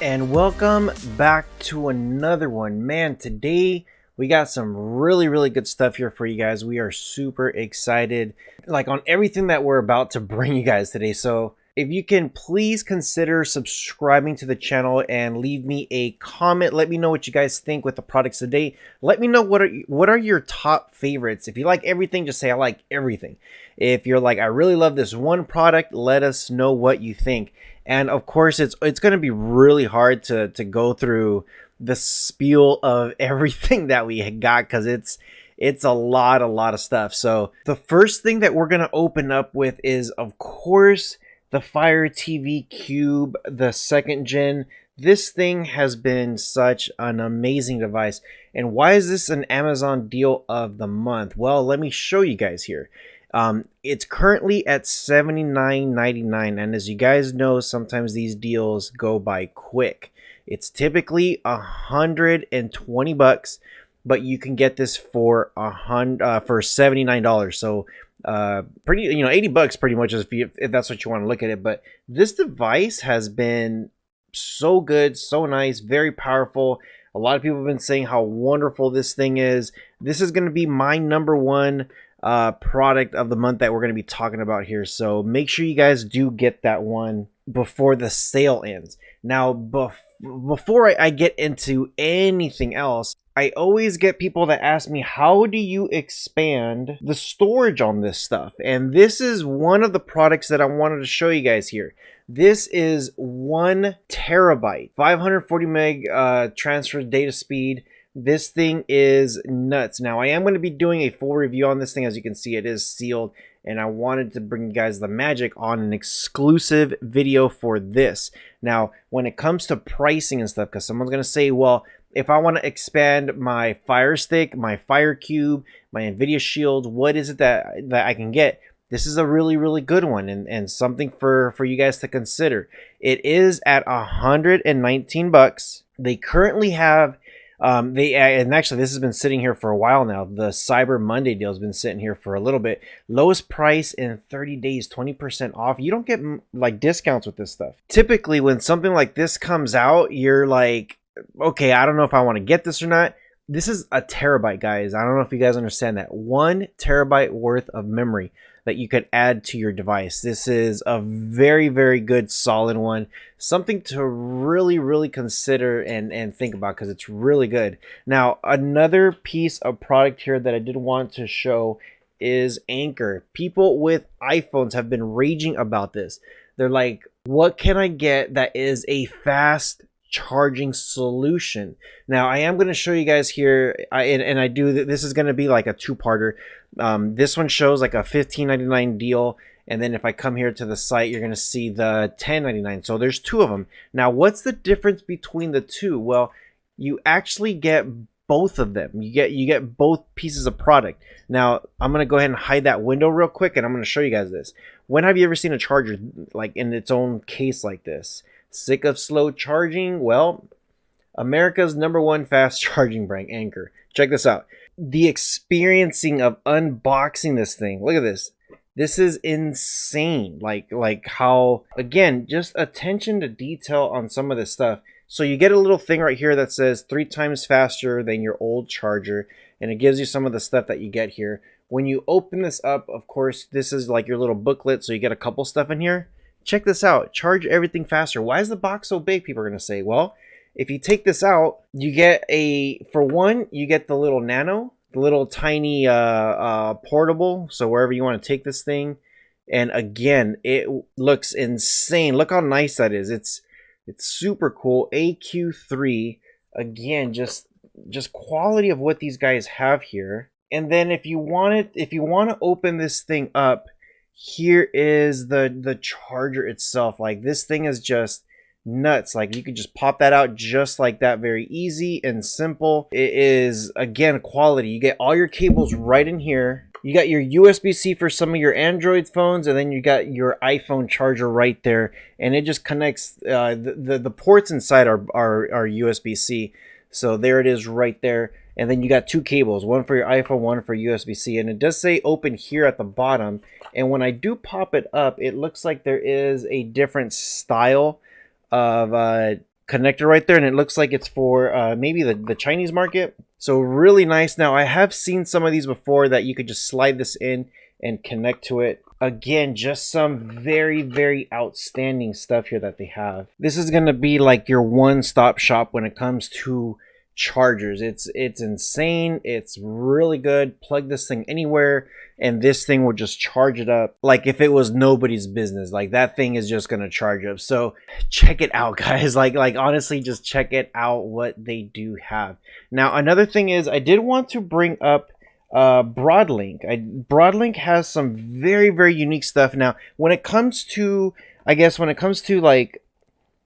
and welcome back to another one. Man, today we got some really good stuff here for you guys. We are super excited on everything that we're about to bring you guys today. So if you can please consider subscribing to the channel and leave me a comment. Let me know what you guys think with the products today. Let me know what are your top favorites. If you like everything, just say I like everything. If you're like, I really love this one product, let us know what you think. And of course, it's going to be really hard to go through the spiel of everything that we got, because it's a lot of stuff. So the first thing that we're going to open up with is, of course, the Fire TV Cube, the 2nd gen. This thing has been such an amazing device. And why is this an Amazon deal of the month? Well, let me show you guys here. It's currently at $79.99, and as you guys know, sometimes these deals go by quick. It's typically $120, but you can get this for $79. So pretty, $80 pretty much, if that's what you want to look at it. But this device has been so good, so nice, very powerful. A lot of people have been saying how wonderful this thing is. This is going to be my number one product of the month that we're going to be talking about here. So make sure you guys do get that one before the sale ends. Now, before I get into anything else, I always get people that ask me, how do you expand the storage on this stuff? And this is one of the products that I wanted to show you guys here. This is 1 terabyte, 540 meg transfer data speed. This thing is nuts. Now, I am going to be doing a full review on this thing. As you can see, it is sealed, and I wanted to bring you guys the magic on an exclusive video for this. Now, when it comes to pricing and stuff, because someone's going to say, well, if I want to expand my Fire Stick, my Fire Cube, my NVIDIA Shield, what is it that I can get? This is a really good one, and something for you guys to consider. It is at $119. They currently have and actually this has been sitting here for a while now. The Cyber Monday deal has been sitting here for a little bit. Lowest price in 30 days, 20% off. You don't get like discounts with this stuff. Typically when something like this comes out, you're like, okay, I don't know if I want to get this or not. This is a terabyte, guys. I don't know if you guys understand that. 1 terabyte worth of memory that you could add to your device. This is a very good solid one. Something to really consider and think about, because it's really good. Now, another piece of product here that I did want to show is Anker. People with iPhones have been raging about this. They're like, what can I get that is a fast charging solution? Now, I am going to show you guys here, this is going to be like a two-parter. This one shows like a $15.99 deal, and then if I come here to the site, you're going to see the $10.99. So there's two of them. Now, what's the difference between the two? Well, you actually get both of them. You get both pieces of product. Now, I'm going to go ahead and hide that window real quick, and I'm going to show you guys this. When have you ever seen a charger like in its own case like this? Sick of slow charging? Well, America's #1 fast charging brand, Anker. Check this out. The experiencing of unboxing this thing. Look at this. This is insane. Like how, again, just attention to detail on some of this stuff. So you get a little thing right here that says 3 times faster than your old charger, and it gives you some of the stuff that you get here. When you open this up, of course, this is like your little booklet, so you get a couple stuff in here. Check this out. Charge everything faster. Why is the box so big? People are going to say, well, if you take this out, you get for one, you get the little nano, the little tiny portable. So wherever you want to take this thing. And again, it looks insane. Look how nice that is. It's super cool. AQ3. Again, just quality of what these guys have here. And then if you want to open this thing up, here is the charger itself. Like, this thing is just nuts. Like, you could just pop that out just like that, very easy and simple. It is, again, quality. You get all your cables right in here. You got your USB-C for some of your Android phones, and then you got your iPhone charger right there, and it just connects. The ports inside are USB-C, so there it is right there. And then you got 2 cables, one for your iPhone, one for USB-C, and it does say open here at the bottom. And when I do pop it up, it looks like there is a different style of connector right there, and it looks like it's for maybe the Chinese market. So really nice. Now I have seen some of these before that you could just slide this in and connect to it. Again, just some very, very outstanding stuff here that they have. This is going to be like your one-stop shop when it comes to chargers. It's insane. It's really good. Plug this thing anywhere and this thing will just charge it up like if it was nobody's business. Like that thing is just going to charge up. So check it out, guys. Like honestly, just check it out what they do have. Now another thing is I did want to bring up Broadlink. Broadlink has some very, very unique stuff. Now when it comes to, I guess when it comes to like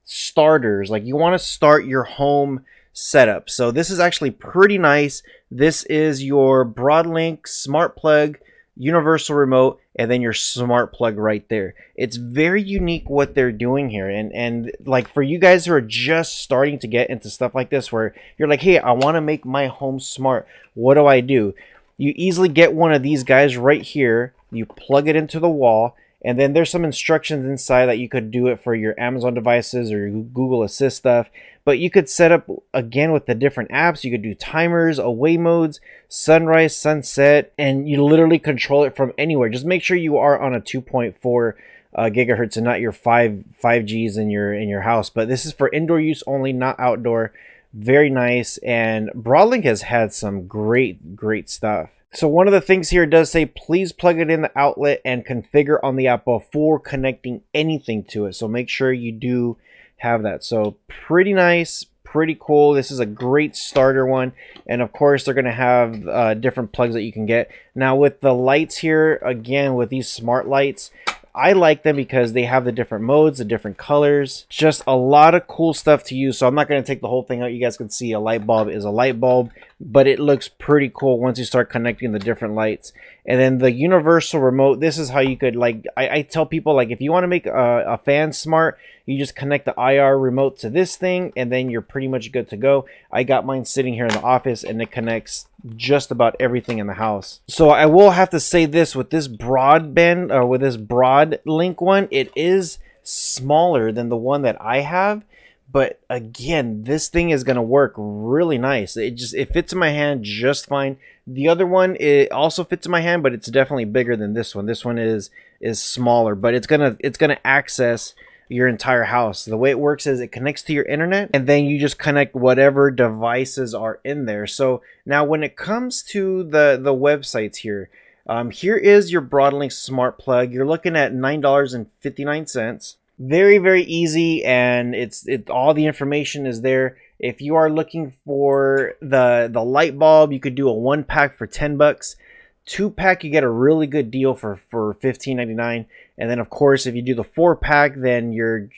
starters, like you want to start your home setup, so this is actually pretty nice. This is your Broadlink smart plug, universal remote, and then your smart plug right there. It's very unique what they're doing here, and like for you guys who are just starting to get into stuff like this where you're like, hey, I want to make my home smart, what do I do? You easily get one of these guys right here. You plug it into the wall, and then there's some instructions inside that you could do it for your Amazon devices or your Google Assist stuff. But you could set up, again, with the different apps. You could do timers, away modes, sunrise, sunset, and you literally control it from anywhere. Just make sure you are on a 2.4 gigahertz and not your 5Gs in your house. But this is for indoor use only, not outdoor. Very nice, and Broadlink has had some great stuff. So one of the things here does say please plug it in the outlet and configure on the app before connecting anything to it. So make sure you do have that. So pretty nice, pretty cool. This is a great starter one, and of course they're going to have different plugs that you can get. Now with the lights here, again with these smart lights, I like them because they have the different modes, the different colors, just a lot of cool stuff to use. So I'm not going to take the whole thing out. You guys can see a light bulb is a light bulb, but it looks pretty cool once you start connecting the different lights. And then the universal remote, this is how you could, like, I tell people, like, if you want to make a fan smart, you just connect the IR remote to this thing, and then you're pretty much good to go. I got mine sitting here in the office, and it connects just about everything in the house. So I will have to say this, with this broadband, or with this Broadlink one, it is smaller than the one that I have. But again, this thing is going to work really nice. It fits in my hand just fine. The other one, it also fits in my hand, but it's definitely bigger than this one. This one is smaller, but it's gonna access your entire house. The way it works is it connects to your internet, and then you just connect whatever devices are in there. So now when it comes to the websites here, here is your Broadlink smart plug. You're looking at $9.59. Very, very easy, and all the information is there. If you are looking for the light bulb, you could do a 1-pack for 10 bucks. 2-pack, you get a really good deal for $15.99. And then of course, if you do the 4-pack, then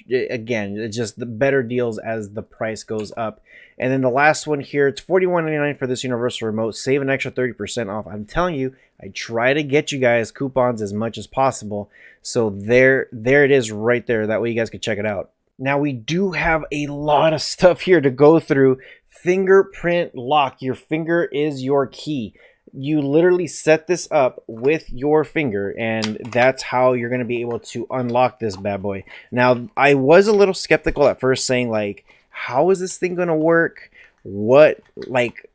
it's just the better deals as the price goes up. And then the last one here, it's $41.99 for this universal remote. Save an extra 30% off. I'm telling you, I try to get you guys coupons as much as possible. So there it is right there. That way you guys can check it out. Now we do have a lot of stuff here to go through. Fingerprint lock. Your finger is your key. You literally set this up with your finger, and that's how you're going to be able to unlock this bad boy. Now, I was a little skeptical at first, saying like, how is this thing going to work? What, like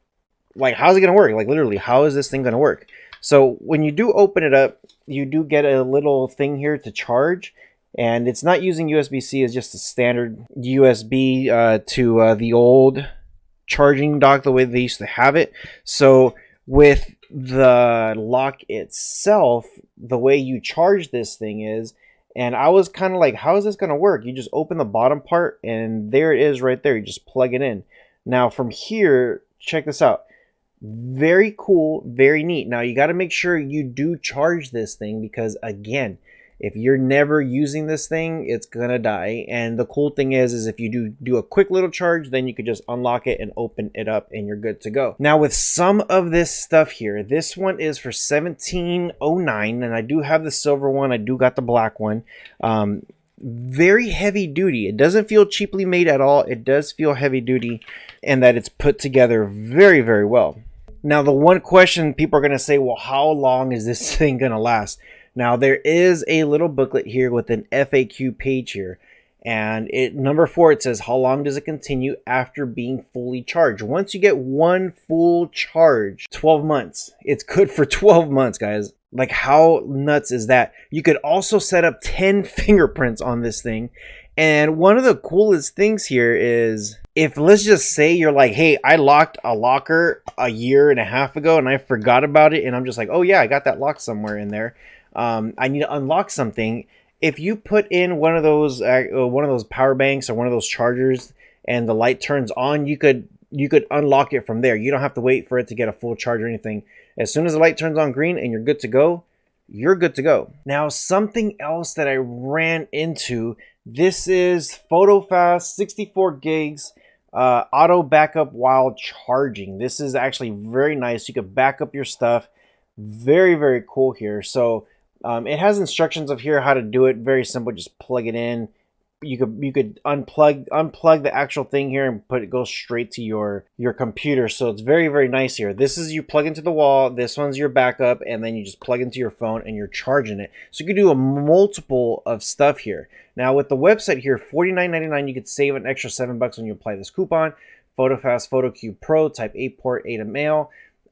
how's it going to work? Like literally, how is this thing going to work? So when you do open it up, you do get a little thing here to charge. And it's not using USB-C, it's just a standard USB to the old charging dock, the way they used to have it. So with the lock itself, the way you charge this thing is, and I was kind of like, how is this going to work? You just open the bottom part, and there it is right there. You just plug it in. Now from here, check this out. Very cool, very neat. Now you got to make sure you do charge this thing, because again, if you're never using this thing, it's gonna die. And the cool thing is if you do a quick little charge, then you could just unlock it and open it up, and you're good to go. Now with some of this stuff here, this one is for $17.09, and I do have the silver one. I do got the black one. Very heavy duty. It doesn't feel cheaply made at all. It does feel heavy duty, and that it's put together very, very well. Now the one question people are gonna say, well, how long is this thing gonna last? Now there is a little booklet here with an FAQ page here, And number 4, it says, how long does it continue after being fully charged? Once you get one full charge, 12 months. It's good for 12 months, guys. Like, how nuts is that? You could also set up 10 fingerprints on this thing. And one of the coolest things here is, if let's just say you're like, hey, I locked a locker a year and a half ago and I forgot about it, and I'm just like, oh yeah, I got that lock somewhere in there. I need to unlock something. If you put in one of those power banks or one of those chargers and the light turns on, you could unlock it from there. You don't have to wait for it to get a full charge or anything. As soon as the light turns on green and you're good to go, you're good to go. Now, something else that I ran into, this is PhotoFast 64 gigs auto backup while charging. This is actually very nice. You could back up your stuff. Very, very cool here. So it has instructions of here how to do it. Very simple. Just plug it in. You could unplug the actual thing here and it goes straight to your computer. So it's very, very nice here. This is, you plug into the wall. This one's your backup, and then you just plug into your phone and you're charging it. So you can do a multiple of stuff here. Now with the website here, $49.99, you could save an extra $7 when you apply this coupon. PhotoFast PhotoCube Pro, Type A port, A to mail.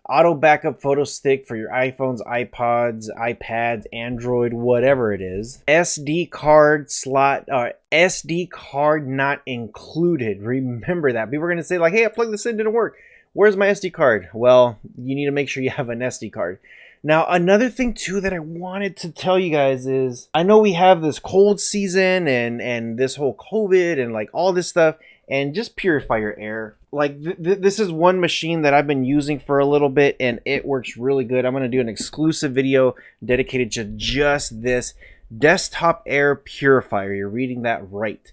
Auto backup photo stick for your iPhones, iPods, iPads, Android, whatever it is. SD card slot, SD card not included. Remember that. People are going to say like, hey, I plugged this in, didn't work. Where's my SD card? Well, you need to make sure you have an SD card. Now, another thing too that I wanted to tell you guys is, I know we have this cold season and this whole COVID and like all this stuff, and just purify your air. Like this is one machine that I've been using for a little bit and it works really good. I'm going to do an exclusive video dedicated to just this desktop air purifier. You're reading that right.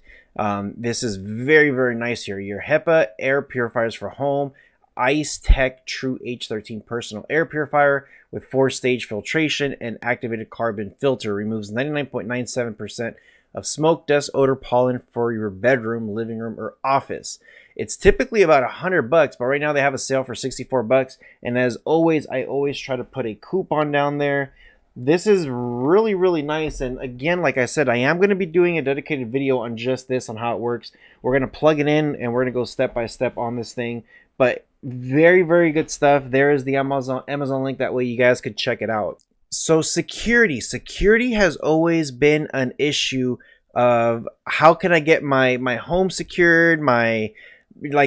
This is very, very nice here. Your HEPA air purifiers for home. Ice Tech True H13 personal air purifier with 4-stage filtration and activated carbon filter. Removes 99.97% of smoke, dust, odor, pollen for your bedroom, living room, or office. It's typically about $100, but right now they have a sale for $64. And as always, I always try to put a coupon down there. This is really, really nice. And again, like I said, I am going to be doing a dedicated video on just this, on how it works. We're going to plug it in and we're going to go step by step on this thing. But very, very good stuff. There is the Amazon link. That way you guys could check it out. So security has always been an issue of how can I get my home secured,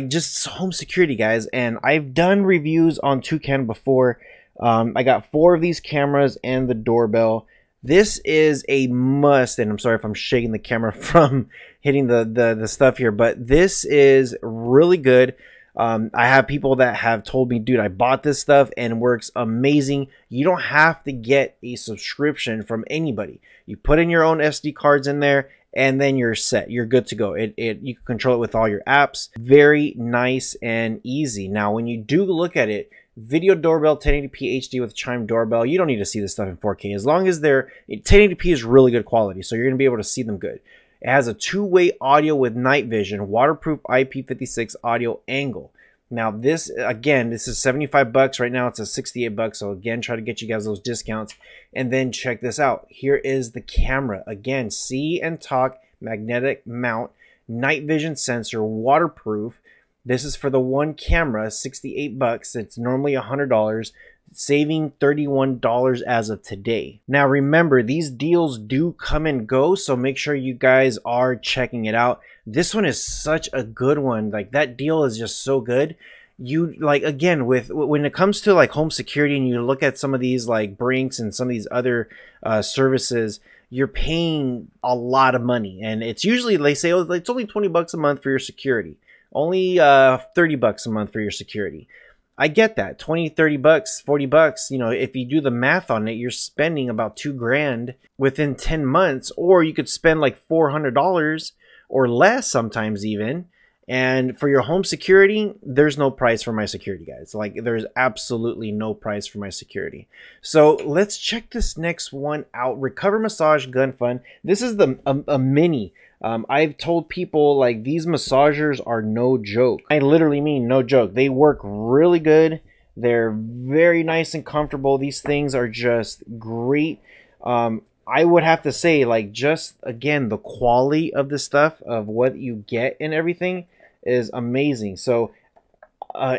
just home security, guys. And I've done reviews on Toucan before. I got 4 of these cameras and the doorbell. This is a must, and I'm sorry if I'm shaking the camera from hitting the stuff here, but this is really good. I have people that have told me, dude, I bought this stuff and it works amazing. You don't have to get a subscription from anybody. You put in your own SD cards in there and then you're set. You're good to go. You can control it with all your apps. Very nice and easy. Now, when you do look at it, video doorbell 1080p HD with chime doorbell, you don't need to see this stuff in 4K. As long as 1080p is really good quality, so you're going to be able to see them good. It has a 2-way audio with night vision, waterproof IP56 audio angle. Now this, again, this is $75 right now. It's a $68. So again, try to get you guys those discounts. And then check this out. Here is the camera. Again, see and talk, magnetic mount, night vision sensor, waterproof. This is for the one camera, $68. It's normally $100. Saving $31 as of today. Now remember, these deals do come and go, so make sure you guys are checking it out. This one is such a good one. Like, that deal is just so good. You, like, again, when it comes to like home security and you look at some of these like Brinks and some of these other services, you're paying a lot of money, and it's usually, they say, oh, it's only $20 a month for your security, only $30 a month for your security. I get that. 20, 30 bucks, 40 bucks, you know, if you do the math on it, you're spending about $2,000 within 10 months, or you could spend like $400 or less sometimes even. And for your home security, there's no price for my security, guys. Like, there's absolutely no price for my security. So let's check this next one out. Recover Massage Gun Fun. This is a mini. I've told people, like, these massagers are no joke. I literally mean no joke. They work really good. They're very nice and comfortable. These things are just great. I would have to say, like, just again, the quality of the stuff, of what you get and everything, is amazing. So uh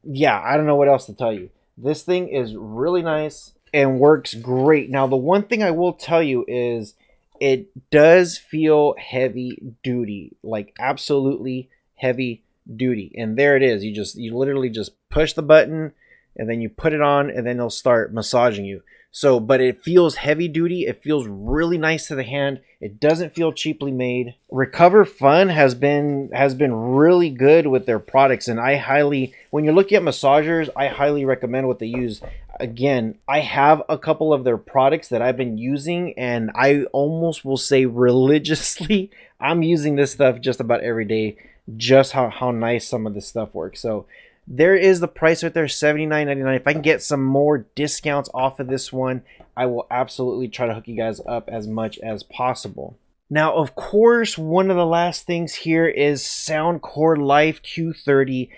yeah, I don't know what else to tell you. This thing is really nice and works great. Now, the one thing I will tell you is it does feel heavy duty, like absolutely heavy duty. And there it is. You literally just push the button and then you put it on and then it'll start massaging you. So, but it feels heavy duty. It feels really nice to the hand. It doesn't feel cheaply made. Recover Fun has been really good with their products, and I highly, when you're looking at massagers, I highly recommend what they use. Again, I have a couple of their products that I've been using, and I almost will say religiously, I'm using this stuff just about every day. Just how nice some of this stuff works. So there is the price right there, $79.99. If I can get some more discounts off of this one, I will absolutely try to hook you guys up as much as possible. Now, of course, one of the last things here is Soundcore Life Q30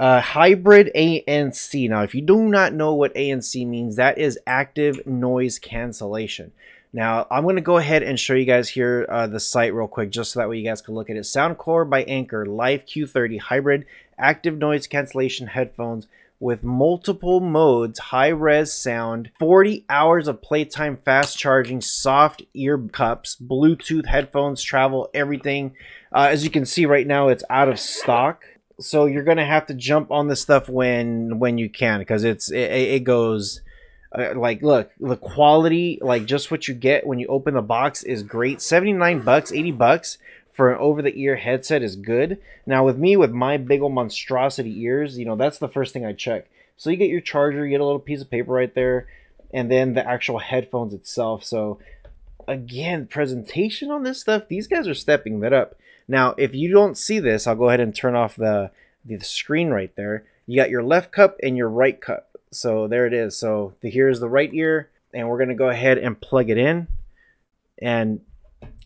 hybrid ANC. Now, if you do not know what ANC means, that is active noise cancellation. Now, I'm going to go ahead and show you guys here the site real quick, just so that way you guys can look at it. Soundcore by Anker Life Q30 hybrid active noise cancellation headphones with multiple modes, high-res sound, 40 hours of playtime, fast charging, soft ear cups, Bluetooth headphones, travel, everything. As you can see right now, it's out of stock. So you're going to have to jump on this stuff when you can, because it goes... like, look, the quality, like just what you get when you open the box is great. 79 bucks, 80 bucks for an over-the-ear headset is good. Now, with me, with my big old monstrosity ears, you know, that's the first thing I check. So you get your charger, you get a little piece of paper right there, and then the actual headphones itself. So again, presentation on this stuff, these guys are stepping that up. Now, if you don't see this, I'll go ahead and turn off the screen right there. You got your left cup and your right cup. So there it is. So here's the right ear, and we're going to go ahead and plug it in, and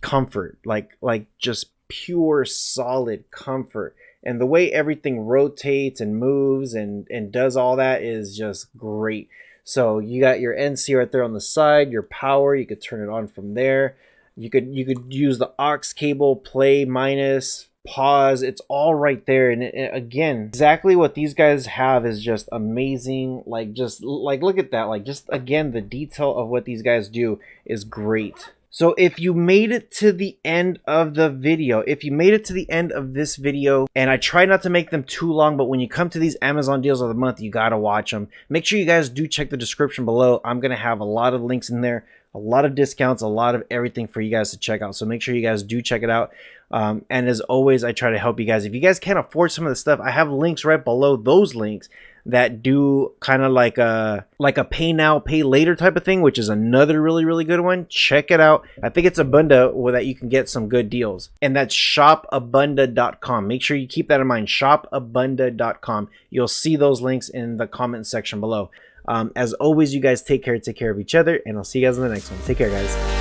comfort, like just pure solid comfort. And the way everything rotates and moves and does all that is just great. So you got your NC right there on the side, your power, you could turn it on from there. You could use the aux cable, play, minus, pause, it's all right there. And again, exactly what these guys have is just amazing. Like, just like, look at that. Like, just again, the detail of what these guys do is great. So if you made it to the end of the video, if you made it to the end of this video, and I try not to make them too long, but when you come to these Amazon deals of the month, you gotta watch them. Make sure you guys do check the description below. I'm gonna have a lot of links in there, a lot of discounts, a lot of everything for you guys to check out. So make sure you guys do check it out. And as always, I try to help you guys. If you guys can't afford some of the stuff, I have links right below those links that do kind of like a pay now, pay later type of thing, which is another really good one. Check it out. I think it's Abunda where that you can get some good deals. And that's shopabunda.com. Make sure you keep that in mind, shopabunda.com. You'll see those links in the comment section below. As always, you guys take care of each other, and I'll see you guys in the next one. Take care, guys.